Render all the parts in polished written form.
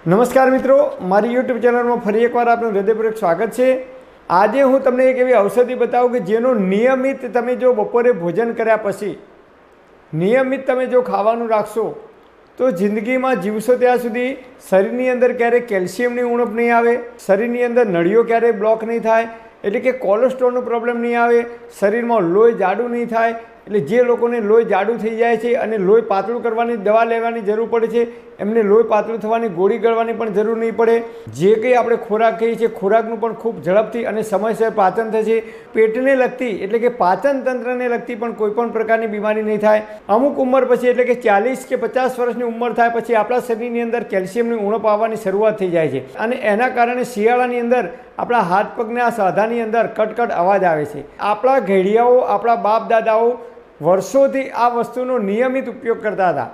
નમસ્કાર મિત્રો, મારી યુટ્યુબ ચેનલમાં ફરી એકવાર આપનું હૃદયપૂર્વક સ્વાગત છે। આજે હું તમને એક એવી ઔષધિ બતાવું કે જેનો નિયમિત તમે જો બપોરે ભોજન કર્યા પછી નિયમિત તમે જો ખાવાનું રાખશો તો જિંદગીમાં જીવશો ત્યાં સુધી શરીરની અંદર ક્યારેય કેલ્શિયમની ઉણપ નહીં આવે, શરીરની અંદર નળીઓ ક્યારેય બ્લોક નહીં થાય, એટલે કે કોલેસ્ટ્રોલનો પ્રોબ્લેમ નહીં આવે, શરીરમાં લોહી જાડું નહીં થાય। એટલે જે લોકોને લોહી જાડું થઈ જાય છે અને લોહી પાતળું કરવાની દવા લેવાની જરૂર પડે છે, એમને લોહી પાતળું થવાની ગોળી ગળવાની પણ જરૂર નહીં પડે। જે કંઈ આપણે ખોરાક ખાઈએ છીએ ખોરાકનું પણ ખૂબ ઝડપથી અને સમયસર પાચન થશે। પેટને લગતી એટલે કે પાચન તંત્રને લગતી પણ કોઈપણ પ્રકારની બીમારી નહીં થાય। અમુક ઉંમર પછી એટલે કે 40 કે 50 વર્ષની ઉંમર થાય પછી આપણા શરીરની અંદર કેલ્શિયમની ઉણપ આવવાની શરૂઆત થઈ જાય છે અને એના કારણે શિયાળાની અંદર આપણા હાથ પગના સાંધાની અંદર કટકટ અવાજ આવે છે। આપણા ઘેડિયાઓ, આપણા બાપ દાદાઓ વર્ષોથી આ વસ્તુનો નિયમિત ઉપયોગ કરતા હતા,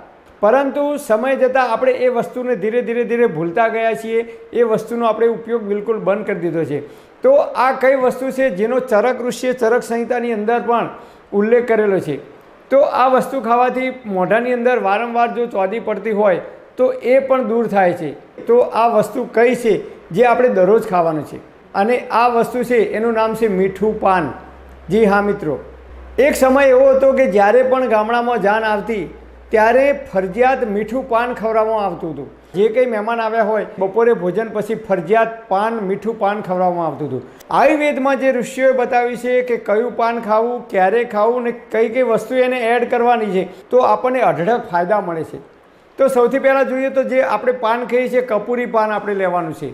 પરંતુ સમય જતાં આપણે એ વસ્તુને ધીરે ધીરે ભૂલતા ગયા છીએ। એ વસ્તુનો આપણે ઉપયોગ બિલકુલ બંધ કરી દીધો છે। તો આ કઈ વસ્તુ છે જેનો ચરક ઋષિએ ચરક સંહિતાની અંદર પણ ઉલ્લેખ કરેલો છે? તો આ વસ્તુ ખાવાથી મોઢાની અંદર વારંવાર જો ચોદી પડતી હોય તો એ પણ દૂર થાય છે। તો આ વસ્તુ કઈ છે જે આપણે દરરોજ ખાવાનું છે? અને આ વસ્તુ છે એનું નામ છે મીઠું પાન। જી હા મિત્રો, એક સમય એવો હતો કે જ્યારે પણ ગામડામાં જાન આવતી ત્યારે ફરજિયાત મીઠું પાન ખવડાવવામાં આવતું હતું। જે કંઈ મહેમાન આવ્યા હોય બપોરે ભોજન પછી ફરજિયાત મીઠું પાન ખવડાવવામાં આવતું હતું। આયુર્વેદમાં જે ઋષિઓએ બતાવ્યું છે કે કયું પાન ખાવું, ક્યારે ખાવું ને કઈ કઈ વસ્તુ એને એડ કરવાની છે તો આપણને અઢળક ફાયદા મળે છે। તો સૌથી પહેલાં જોઈએ તો જે આપણે પાન ખાઈએ છીએ કપૂરી પાન આપણે લેવાનું છે।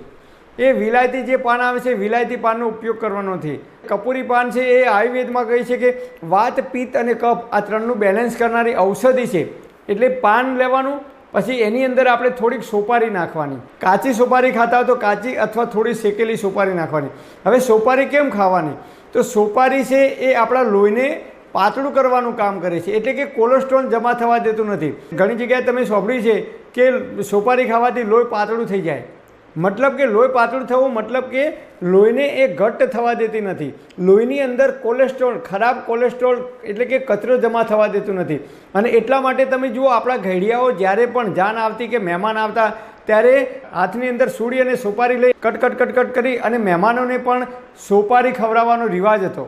એ વિલાયતી જે પાન આવે છે વિલાયતી પાનનો ઉપયોગ કરવાનો નથી। કપૂરી પાન છે એ આયુર્વેદમાં કહે છે કે વાત, પિત્ત અને કફ આ ત્રણનું બેલેન્સ કરનારી ઔષધિ છે। એટલે પાન લેવાનું, પછી એની અંદર આપણે થોડીક સોપારી નાખવાની। કાચી સોપારી ખાતા હોય તો કાચી અથવા થોડી શેકેલી સોપારી નાખવાની। હવે સોપારી કેમ ખાવાની? તો સોપારી છે એ આપણા લોહીને પાતળું કરવાનું કામ કરે છે, એટલે કે કોલેસ્ટ્રોલ જમા થવા દેતું નથી। ઘણી જગ્યાએ તમે સાંભળ્યું છે કે સોપારી ખાવાથી લોહી પાતળું થઈ જાય। મતલબ કે લોહી પાતળું થવું મતલબ કે લોહીને એ ઘટ્ટ થવા દેતી નથી। લોહીની અંદર કોલેસ્ટ્રોલ, ખરાબ કોલેસ્ટ્રોલ એટલે કે કચરો જમા થવા દેતું નથી। અને એટલા માટે તમે જુઓ આપણા ઘેડિયાઓ જ્યારે પણ જાન આવતી કે મહેમાન આવતા ત્યારે હાથની અંદર સૂડી અને સોપારી લઈ કટકટ કરી અને મહેમાનોને પણ સોપારી ખવડાવવાનો રિવાજ હતો।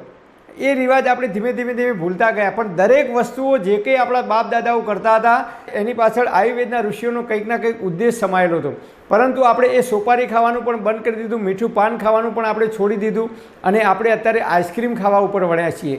એ રિવાજ આપણે ધીમે ધીમે ભૂલતા ગયા। પણ દરેક વસ્તુઓ જે કંઈ આપણા બાપ દાદાઓ કરતા હતા એની પાછળ આયુર્વેદના ઋષિઓનો કંઈક ના કંઈક ઉદ્દેશ સમાયેલો હતો। પરંતુ આપણે એ સોપારી ખાવાનું પણ બંધ કરી દીધું, મીઠું પાન ખાવાનું પણ આપણે છોડી દીધું અને આપણે અત્યારે આઈસ્ક્રીમ ખાવા ઉપર વળ્યા છીએ।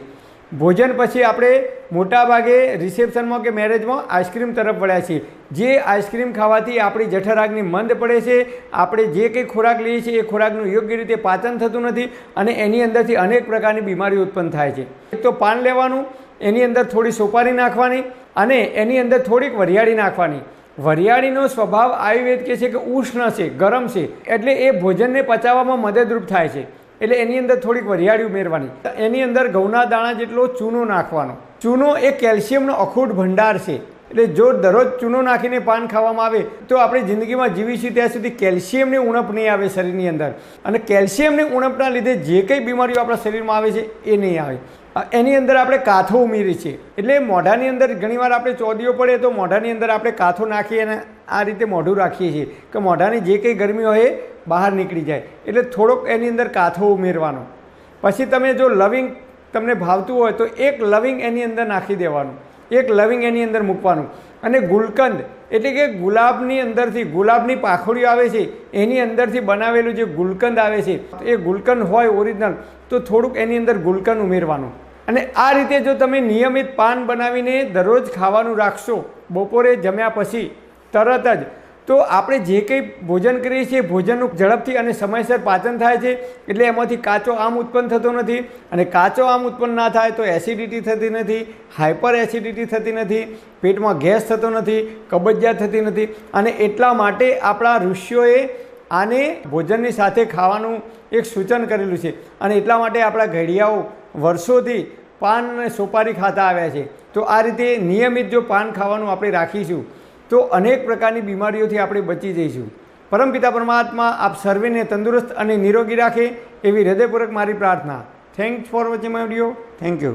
ભોજન પછી આપણે મોટાભાગે રિસેપ્શનમાં કે મેરેજમાં આઈસ્ક્રીમ તરફ વળ્યા છીએ। જે આઈસ્ક્રીમ ખાવાથી આપણી જઠરાગ્નિ મંદ પડે છે, આપણે જે કંઈ ખોરાક લઈએ છીએ એ ખોરાકનું યોગ્ય રીતે પાચન થતું નથી અને એની અંદરથી અનેક પ્રકારની બીમારીઓ ઉત્પન્ન થાય છે। એક તો પાન લેવાનું, એની અંદર થોડી સોપારી નાખવાની અને એની અંદર થોડીક વરિયાળી નાખવાની। વરિયાળીનો સ્વભાવ આયુર્વેદ કહે છે કે ઉષ્ણ છે, ગરમ છે, એટલે એ ભોજનને પચાવવામાં મદદરૂપ થાય છે। એટલે એની અંદર થોડીક વરિયાળી ઉમેરવાની। એની અંદર ઘઉંના દાણા જેટલો ચૂનો નાખવાનો। ચૂનો એ કેલ્શિયમનો અખૂટ ભંડાર છે। એટલે જો દરરોજ ચૂનો નાખીને પાન ખાવામાં આવે તો આપણે જિંદગીમાં જીવીશું ત્યાં સુધી કેલ્શિયમની ઉણપ નહીં આવે શરીરની અંદર, અને કેલ્શિયમની ઉણપના લીધે જે કંઈ બીમારીઓ આપણા શરીરમાં આવે છે એ નહીં આવે। એની અંદર આપણે કાથો ઉમેરી છે, એટલે મોઢાની અંદર ઘણીવાર આપણે ચોદીઓ પડે તો મોઢાની અંદર આપણે કાથો નાખીએ અને આ રીતે મોઢું રાખીએ છીએ કે મોઢાની જે કંઈ ગરમી હોય એ બહાર નીકળી જાય। એટલે થોડોક એની અંદર કાથો ઉમેરવાનો। પછી તમે જો લવિંગ તમને ભાવતું હોય તો એક લવિંગ એની અંદર નાખી દેવાનું, એક લવિંગ એની અંદર મૂકવાનું। અને ગુલકંદ એટલે કે ગુલાબની અંદરથી, ગુલાબની પાંખડીઓ આવે છે એની અંદરથી બનાવેલું જે ગુલકંદ આવે છે એ ગુલકંદ હોય ઓરિજિનલ તો થોડુંક એની અંદર ગુલકંદ ઉમેરવાનું। અને આ રીતે જો તમે નિયમિત પાન બનાવીને દરરોજ ખાવાનું રાખશો બપોરે જમ્યા પછી તરત જ, તો આપણે જે કંઈ ભોજન કરીએ છીએ ભોજનનું ઝડપથી અને સમયસર પાચન થાય છે। એટલે એમાંથી કાચો આમ ઉત્પન્ન થતો નથી, અને કાચો આમ ઉત્પન્ન ના થાય તો એસિડિટી થતી નથી, હાઇપર એસિડિટી થતી નથી, પેટમાં ગેસ થતો નથી, કબજિયાત થતી નથી। અને એટલા માટે આપણા ઋષિઓએ આને ભોજનની સાથે ખાવાનું એક સૂચન કરેલું છે, અને એટલા માટે આપણા ઘેડિયાઓ વર્ષોથી પાન અને સોપારી ખાતા આવ્યા છે। તો આ રીતે નિયમિત જો પાન ખાવાનું આપણે રાખીશું તો અનેક પ્રકારની બીમારીઓથી આપણે બચી જઈશું। પરમપિતા પરમાત્મા આપ સર્વેને તંદુરસ્ત અને નિરોગી રાખે એવી હૃદયપૂર્વક મારી પ્રાર્થના। Thanks for watching my video. Thank you.